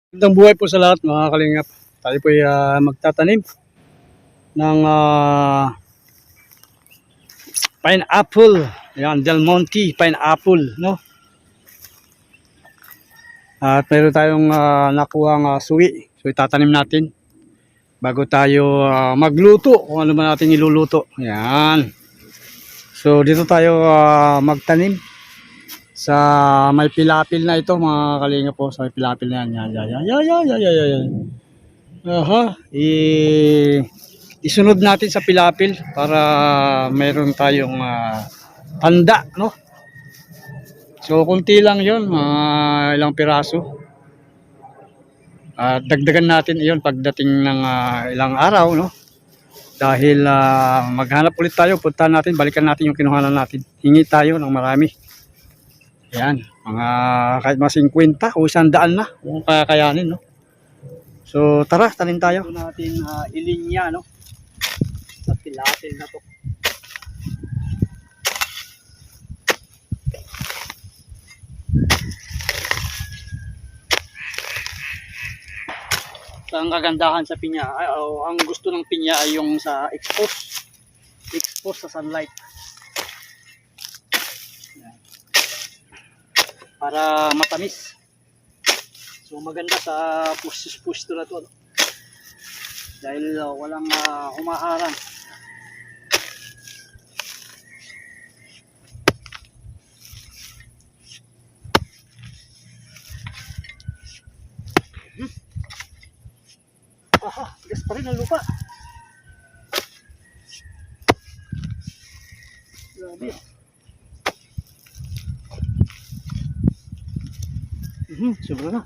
Magandang buhay po sa lahat mga kalingap. Tayo po ay magtatanim ng pineapple. Yan, Del Monte pineapple, no? At meron tayong nakuhang suwi. So itatanim natin bago tayo magluto kung ano man natin iluluto. Yan. So dito tayo magtanim sa may pilapil na ito mga kalingap po. Sa may pilapil na yan. Yan. Aha, isunod natin sa pilapil para meron tayong tanda, no? So kunti lang 'yon, ilang piraso. At dagdagan natin 'yon pagdating ng ilang araw, no? Dahil maghanap ulit tayo, puntahan natin, balikan natin yung kinuhanan natin. Hingi tayo ng marami. Yan, mga kahit mga 50 o 100 na kung kakayanin, no? So tara, tanim tayo. Ito natin ilinya, no? Sa pilapil na to. So, ang kagandahan sa pinya, ang gusto ng pinya ay yung sa expose sa sunlight. Yan. Para matamis. So maganda sa pusto na to, no? Dahil walang humaharang. Aha, tigas pa rin ang lupa. Grabe. Sobra na.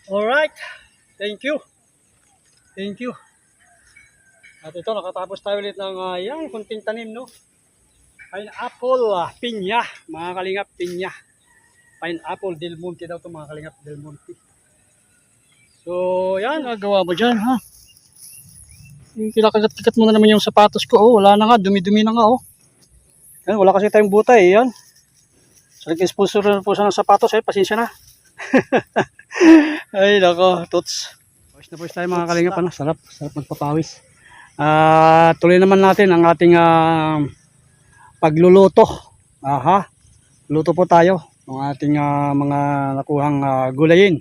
Alright. Thank you. Thank you. At ito, nakatapos tayo ulit ng yan, kunting tanim, no? Pineapple, pinya, mga kalingap, pinya. Pineapple Del Monte daw ito, mga kalingap, Del Monte. So, yan, nagawa mo dyan, ha? Kinakagat-kagat mo na naman yung sapatos ko, oh. Wala na nga, dumi-dumi na nga, oh. Yan, wala kasi tayong buta, eh, yan. So, nag-sponsor na po siya ng sapatos, eh, pasensya na. Ay, nako, tots. Pawis na pawis tayo, mga kalingap, ano? Sarap magpapawis. Tuloy naman natin ang ating pagluluto. Aha. Luto po tayo ng ating mga nakuhang gulayin.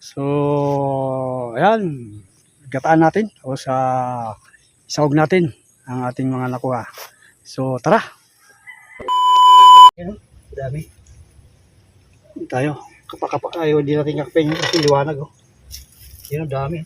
So, ayan. Gataan natin o sa isahog natin ang ating mga nakuha. So, tara. Ayan, dami. Tayo. Kapak-kapak tayo. Hindi natin kakapin kasi liwanag. Oh. Ayan, dami.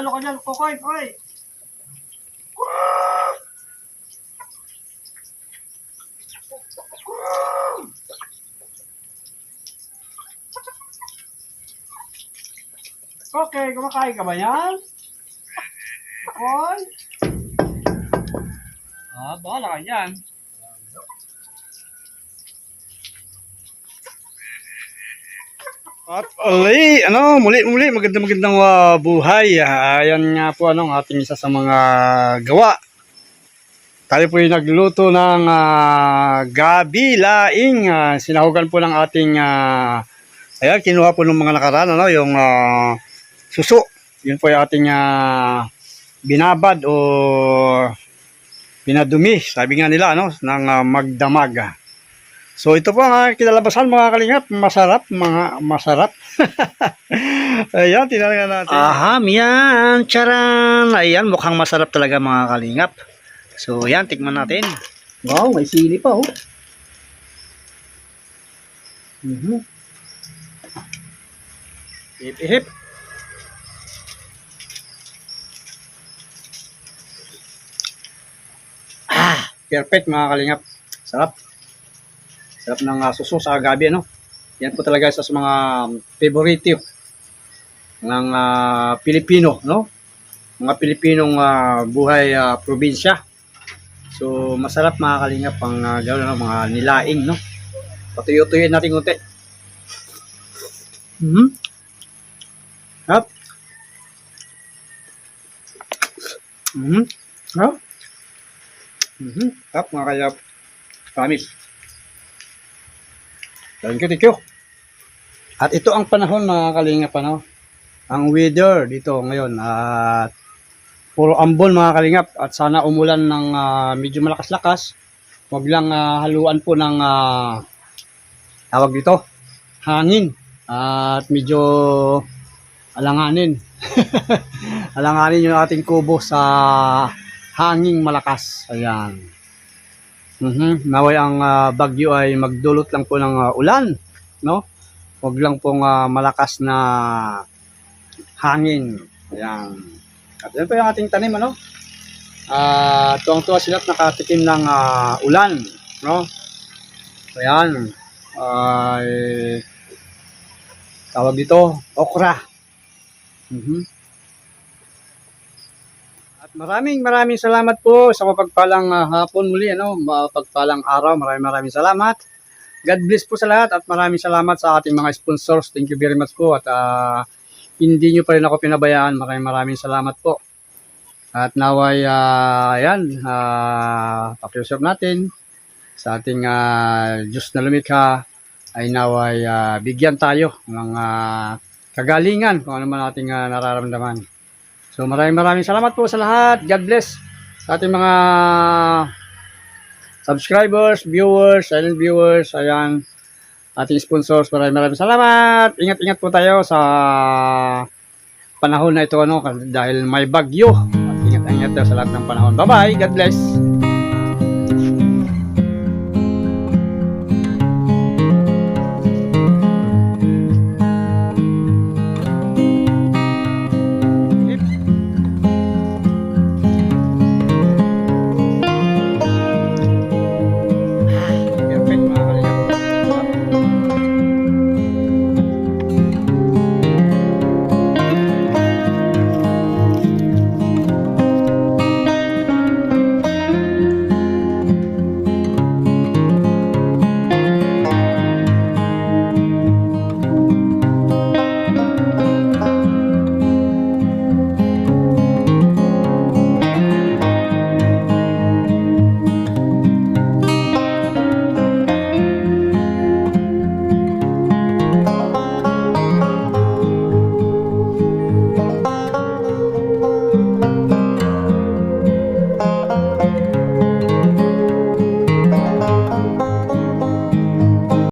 Manalo ka dyan. Kokoy, kokoy. Okay, kumakain ka ba yan? Kokoy? Bahala ka dyan. At muli magandang buhay. Ayan nga po ang ating isa sa mga gawa. Tayo po yung nagluto ng gabi laing. Sinahugan po ng ating ayan, kinuha po ng mga nakaraan yung suso. Yun po yung ating binabad o pinadumi. Sabi nga nila ng magdamag. So ito po ang kinalabasan mga kalingap, masarap. Ayan, tinanong natin. Yan, charan. Ayan, mukhang masarap talaga mga kalingap. So ayan, tikman natin. Wow, may sili pa Hip. Perfect mga kalingap. Sarap. Sarap ng suso sa gabi, Yan po talaga isa sa mga favorite ng Pilipino, Mga Pilipinong buhay probinsya. So, masarap mga kalingap ang gawin mga nilaing, Patuyo-tuyin natin unti. Sarap. Sarap mga kalingap. Promise. Thank you. At ito ang panahon mga kalingap, ang weather dito ngayon at puro ambon mga kalingap at sana umulan ng medyo malakas-lakas. Huwag lang haluan po ng tawag dito, hangin at medyo alanganin. Alanganin yung ating kubo sa hanging malakas. Ayan. Naway ang bagyo ay magdulot lang po ng ulan, Huwag lang pong malakas na hangin. Ayan. At yan po yung ating tanim, tuwang-tuwa sila at nakatikim ng ulan, Ayan. Tawag dito, okra. At maraming salamat po sa mapagpalang hapon muli, mapagpalang araw. Maraming salamat. God bless po sa lahat at maraming salamat sa ating mga sponsors. Thank you very much po at hindi nyo pa rin ako pinabayaan. Maraming salamat po. At naway pakiusap natin sa ating Diyos na lumikha ay naway bigyan tayo ng kagalingan kung ano man ating nararamdaman. So maraming salamat po sa lahat. God bless sa ating mga subscribers, viewers, silent viewers, ayan, ating sponsors. Maraming salamat. Ingat po tayo sa panahon na ito dahil may bagyo. Ingat tayo sa lahat ng panahon. Bye-bye. God bless.